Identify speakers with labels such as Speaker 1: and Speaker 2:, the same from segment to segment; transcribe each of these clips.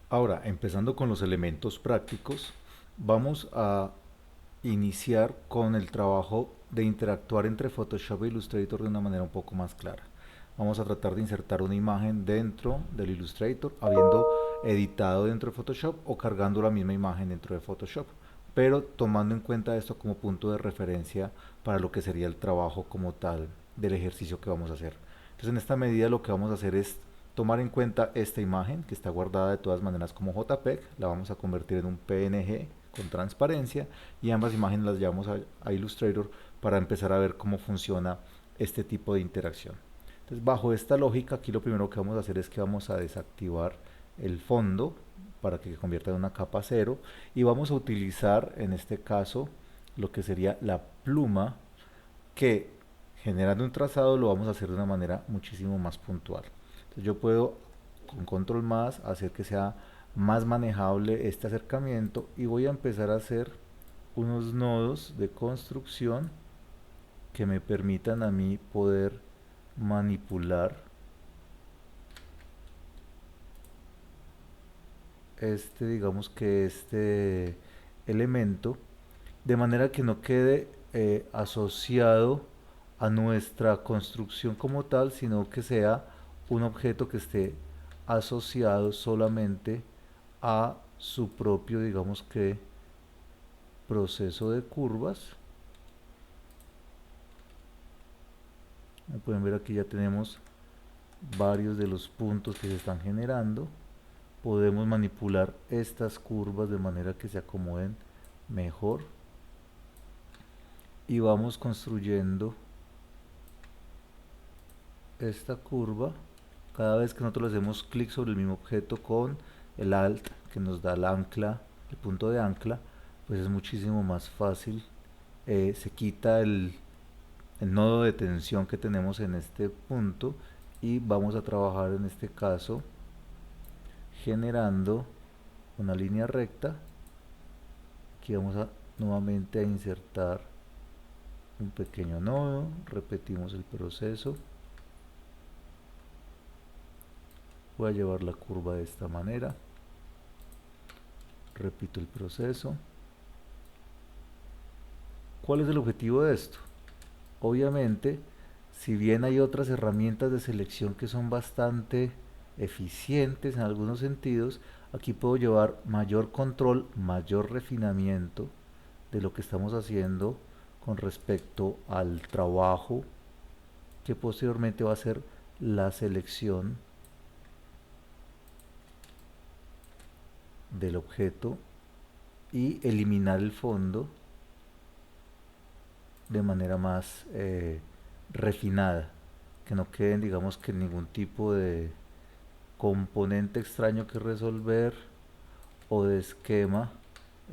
Speaker 1: Ahora, empezando con los elementos prácticos, vamos a iniciar con el trabajo de interactuar entre Photoshop e Illustrator de una manera un poco más clara. Vamos a tratar de insertar una imagen dentro del Illustrator, habiendo editado dentro de Photoshop o cargando la misma imagen dentro de Photoshop, pero tomando en cuenta esto como punto de referencia para lo que sería el trabajo como tal del ejercicio que vamos a hacer. Entonces, en esta medida lo que vamos a hacer es tomar en cuenta esta imagen que está guardada de todas maneras como JPEG, la vamos a convertir en un PNG con transparencia y ambas imágenes las llevamos a Illustrator para empezar a ver cómo funciona este tipo de interacción. Entonces, bajo esta lógica, aquí lo primero que vamos a hacer es que vamos a desactivar el fondo para que se convierta en una capa cero y vamos a utilizar en este caso lo que sería la pluma, que generando un trazado lo vamos a hacer de una manera muchísimo más puntual. Entonces yo puedo con control más hacer que sea más manejable este acercamiento y voy a empezar a hacer unos nodos de construcción que me permitan a mí poder manipular digamos que este elemento de manera que no quede asociado a nuestra construcción como tal, sino que sea un objeto que esté asociado solamente a su propio, digamos que, proceso de curvas. Como pueden ver, aquí ya tenemos varios de los puntos que se están generando. Podemos manipular estas curvas de manera que se acomoden mejor y vamos construyendo esta curva cada vez que nosotros le hacemos clic sobre el mismo objeto con el Alt que nos da el ancla, el punto de ancla, pues es muchísimo más fácil. Se quita el nodo de tensión que tenemos en este punto y vamos a trabajar en este caso generando una línea recta. Aquí vamos a nuevamente a insertar un pequeño nodo, repetimos el proceso. Voy a llevar la curva de esta manera, repito el proceso. ¿Cuál es el objetivo de esto? Obviamente, si bien hay otras herramientas de selección que son bastante eficientes en algunos sentidos, aquí puedo llevar mayor control, mayor refinamiento de lo que estamos haciendo con respecto al trabajo que posteriormente va a ser la selección del objeto y eliminar el fondo de manera más refinada, que no queden, digamos, que ningún tipo de componente extraño que resolver o de esquema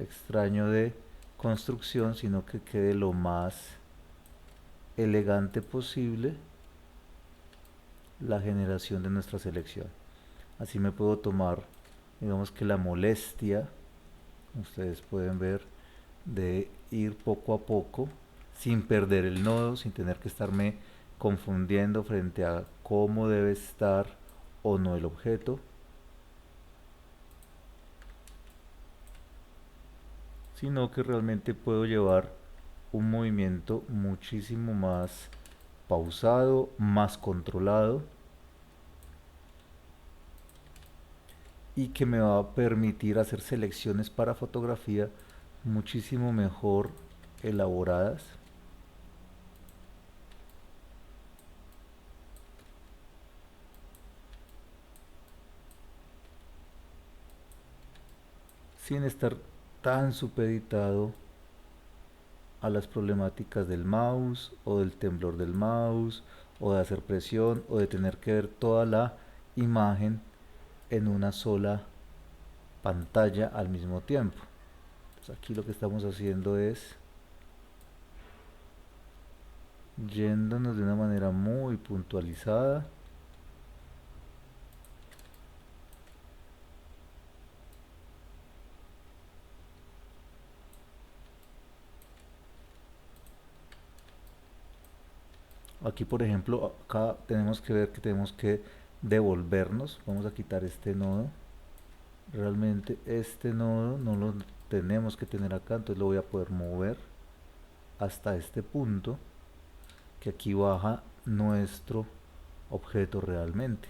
Speaker 1: extraño de construcción, sino que quede lo más elegante posible la generación de nuestra selección. Así me puedo tomar, digamos que la molestia, ustedes pueden ver, de ir poco a poco sin perder el nodo, sin tener que estarme confundiendo frente a cómo debe estar o no el objeto, sino que realmente puedo llevar un movimiento muchísimo más pausado, más controlado y que me va a permitir hacer selecciones para fotografía muchísimo mejor elaboradas. Sin estar tan supeditado a las problemáticas del mouse o del temblor del mouse o de hacer presión o de tener que ver toda la imagen en una sola pantalla al mismo tiempo. Entonces aquí lo que estamos haciendo es yéndonos de una manera muy puntualizada. Aquí por ejemplo, acá tenemos que ver que tenemos que devolvernos. Vamos a quitar este nodo Realmente este nodo no lo tenemos que tener acá, entonces lo voy a poder mover hasta este punto, que aquí baja nuestro objeto realmente.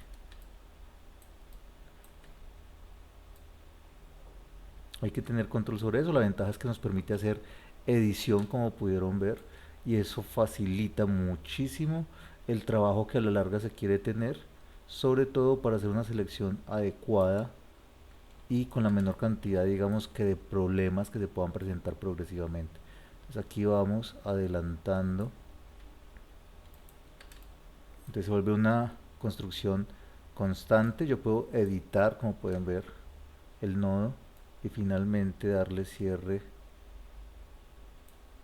Speaker 1: Hay que tener control sobre eso. La ventaja es que nos permite hacer edición, como pudieron ver, y eso facilita muchísimo el trabajo que a la larga se quiere tener, sobre todo para hacer una selección adecuada y con la menor cantidad, digamos, que de problemas que se puedan presentar progresivamente. Entonces aquí vamos adelantando. Entonces se vuelve una construcción constante. Yo puedo editar, como pueden ver, el nodo y finalmente darle cierre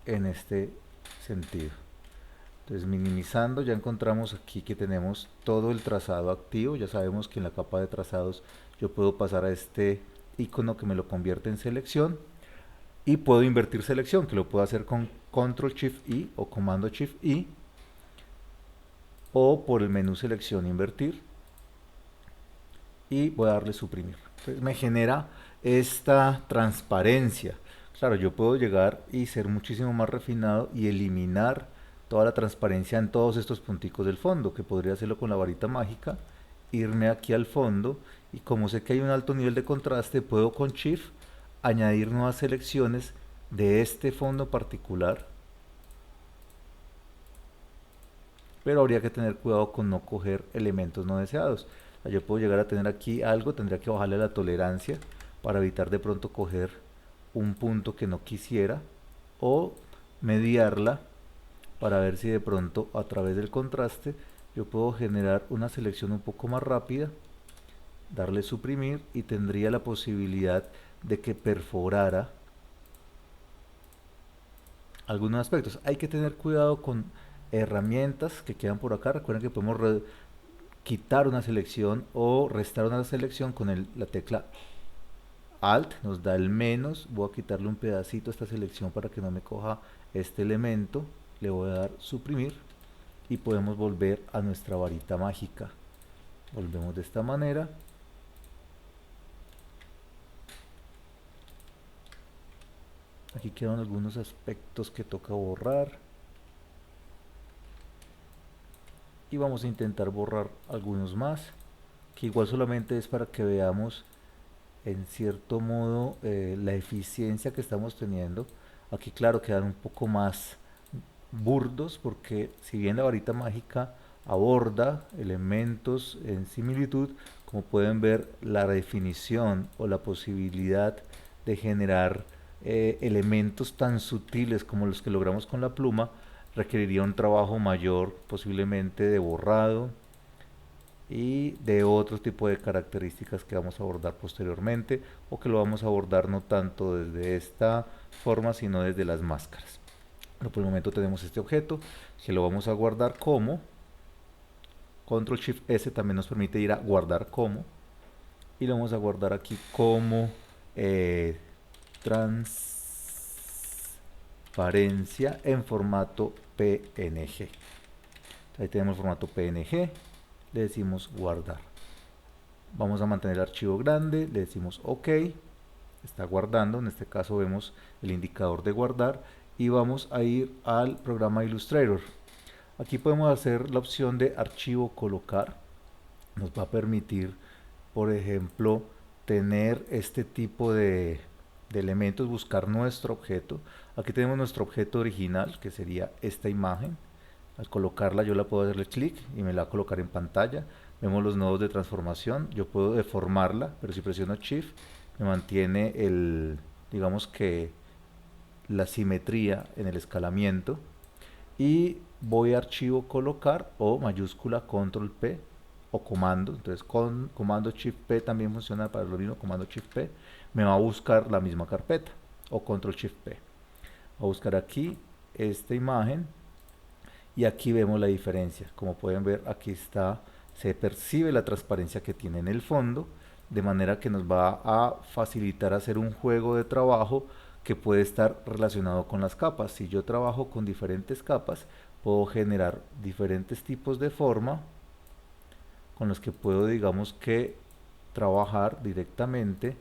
Speaker 1: en este sentido. Entonces minimizando, ya encontramos aquí que tenemos todo el trazado activo. Ya sabemos que en la capa de trazados yo puedo pasar a este icono que me lo convierte en selección, y puedo invertir selección, que lo puedo hacer con Control Shift I o Comando Shift I, o por el menú selección invertir, y voy a darle suprimir. Entonces me genera esta transparencia. Claro, yo puedo llegar y ser muchísimo más refinado y eliminar toda la transparencia en todos estos punticos del fondo, que podría hacerlo con la varita mágica, irme aquí al fondo, y como sé que hay un alto nivel de contraste, puedo con Shift añadir nuevas selecciones de este fondo particular, pero habría que tener cuidado con no coger elementos no deseados. O sea, yo puedo llegar a tener aquí algo, tendría que bajarle la tolerancia para evitar de pronto coger un punto que no quisiera, o mediarla para ver si de pronto a través del contraste yo puedo generar una selección un poco más rápida, darle suprimir, y tendría la posibilidad de que perforara algunos aspectos. Hay que tener cuidado con herramientas que quedan por acá. Recuerden que podemos quitar una selección o restar una selección con la tecla Alt, nos da el menos. Voy a quitarle un pedacito a esta selección para que no me coja este elemento. Le voy a dar suprimir y podemos volver a nuestra varita mágica. Volvemos de esta manera. Aquí quedan algunos aspectos que toca borrar. Y vamos a intentar borrar algunos más, que igual solamente es para que veamos en cierto modo la eficiencia que estamos teniendo. Aquí claro quedan un poco más burdos, porque si bien la varita mágica aborda elementos en similitud, como pueden ver, la definición o la posibilidad de generar elementos tan sutiles como los que logramos con la pluma requeriría un trabajo mayor, posiblemente de borrado y de otro tipo de características que vamos a abordar posteriormente, o que lo vamos a abordar no tanto desde esta forma sino desde las máscaras. Pero por el momento tenemos este objeto que lo vamos a guardar como Control Shift S. También nos permite ir a guardar como, y lo vamos a guardar aquí como transparencia en formato PNG. Ahí tenemos el formato PNG, le decimos guardar. Vamos a mantener el archivo grande, le decimos OK, está guardando. En este caso vemos el indicador de guardar, y vamos a ir al programa Illustrator. Aquí podemos hacer la opción de archivo colocar. Nos va a permitir, por ejemplo, tener este tipo de elementos, buscar nuestro objeto. Aquí tenemos nuestro objeto original, que sería esta imagen. Al colocarla yo la puedo hacerle clic y me la va a colocar en pantalla. Vemos los nodos de transformación. Yo puedo deformarla, pero si presiono Shift me mantiene digamos que la simetría en el escalamiento. Y voy a archivo colocar o mayúscula control P o comando. Entonces con comando Shift P también funciona para lo mismo. Comando Shift P me va a buscar la misma carpeta, o control Shift P. Voy a buscar aquí esta imagen, y aquí vemos la diferencia. Como pueden ver, aquí está, se percibe la transparencia que tiene en el fondo, de manera que nos va a facilitar hacer un juego de trabajo que puede estar relacionado con las capas. Si yo trabajo con diferentes capas, puedo generar diferentes tipos de forma con los que puedo, digamos que, trabajar directamente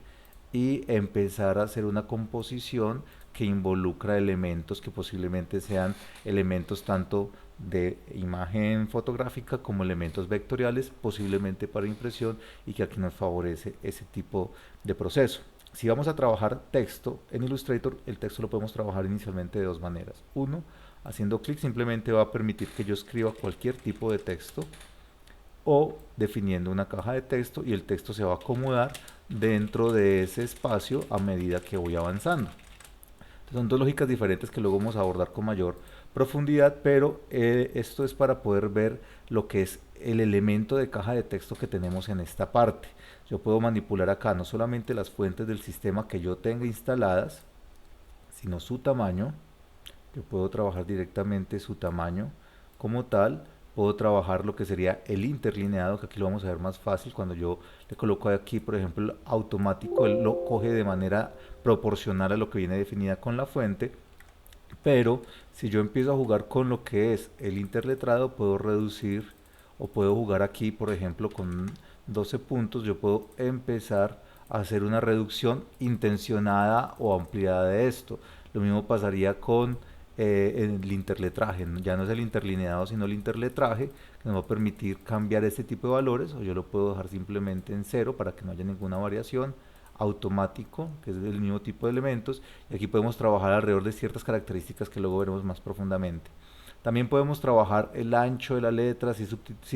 Speaker 1: y empezar a hacer una composición que involucra elementos que posiblemente sean elementos tanto de imagen fotográfica como elementos vectoriales, posiblemente para impresión, y que aquí nos favorece ese tipo de proceso. Si vamos a trabajar texto en Illustrator, el texto lo podemos trabajar inicialmente de dos maneras. Uno, haciendo clic simplemente va a permitir que yo escriba cualquier tipo de texto, o definiendo una caja de texto, y el texto se va a acomodar dentro de ese espacio a medida que voy avanzando. Entonces, son dos lógicas diferentes que luego vamos a abordar con mayor profundidad, pero esto es para poder ver lo que es el elemento de caja de texto que tenemos en esta parte. Yo puedo manipular acá no solamente las fuentes del sistema que yo tenga instaladas, sino su tamaño. Yo puedo trabajar directamente su tamaño como tal. Puedo trabajar lo que sería el interlineado, que aquí lo vamos a ver más fácil. Cuando yo le coloco aquí, por ejemplo, el automático, él lo coge de manera proporcional a lo que viene definida con la fuente. Pero si yo empiezo a jugar con lo que es el interletrado, puedo reducir, o puedo jugar aquí, por ejemplo, con 12 puntos. Yo puedo empezar a hacer una reducción intencionada o ampliada de esto. Lo mismo pasaría con el interletraje. Ya no es el interlineado, sino el interletraje, que nos va a permitir cambiar este tipo de valores, o yo lo puedo dejar simplemente en cero para que no haya ninguna variación. Automático, que es del mismo tipo de elementos, y aquí podemos trabajar alrededor de ciertas características que luego veremos más profundamente. También podemos trabajar el ancho de la letra, si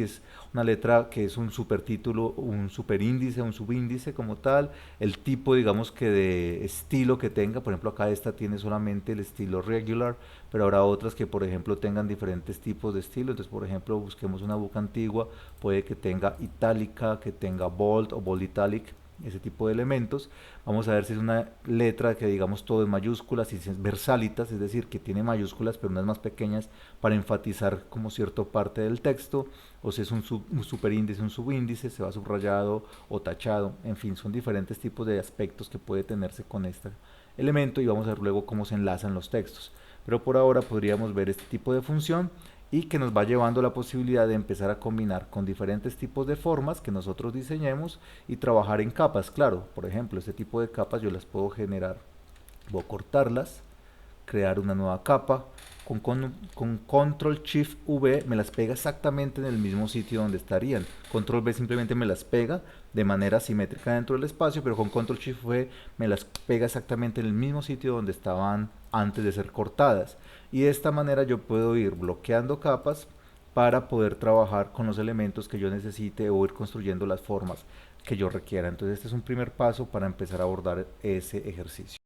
Speaker 1: es una letra que es un supertítulo, un superíndice, un subíndice como tal, el tipo, digamos, que de estilo que tenga. Por ejemplo, acá esta tiene solamente el estilo regular, pero habrá otras que, por ejemplo, tengan diferentes tipos de estilo. Entonces, por ejemplo, busquemos una book antigua, puede que tenga itálica, que tenga bold o bold italic, ese tipo de elementos. Vamos a ver si es una letra que digamos todo en mayúsculas, si es versalitas, es decir, que tiene mayúsculas pero unas más pequeñas para enfatizar como cierta parte del texto, o si es un superíndice, un subíndice, se va subrayado o tachado. En fin, son diferentes tipos de aspectos que puede tenerse con este elemento, y vamos a ver luego cómo se enlazan los textos. Pero por ahora podríamos ver este tipo de función, y que nos va llevando la posibilidad de empezar a combinar con diferentes tipos de formas que nosotros diseñemos y trabajar en capas. Claro, por ejemplo, este tipo de capas yo las puedo generar, puedo cortarlas, crear una nueva capa, con Control Shift V me las pega exactamente en el mismo sitio donde estarían. Control V simplemente me las pega de manera simétrica dentro del espacio, pero con Control Shift V me las pega exactamente en el mismo sitio donde estaban antes de ser cortadas. Y de esta manera yo puedo ir bloqueando capas para poder trabajar con los elementos que yo necesite, o ir construyendo las formas que yo requiera. Entonces este es un primer paso para empezar a abordar ese ejercicio.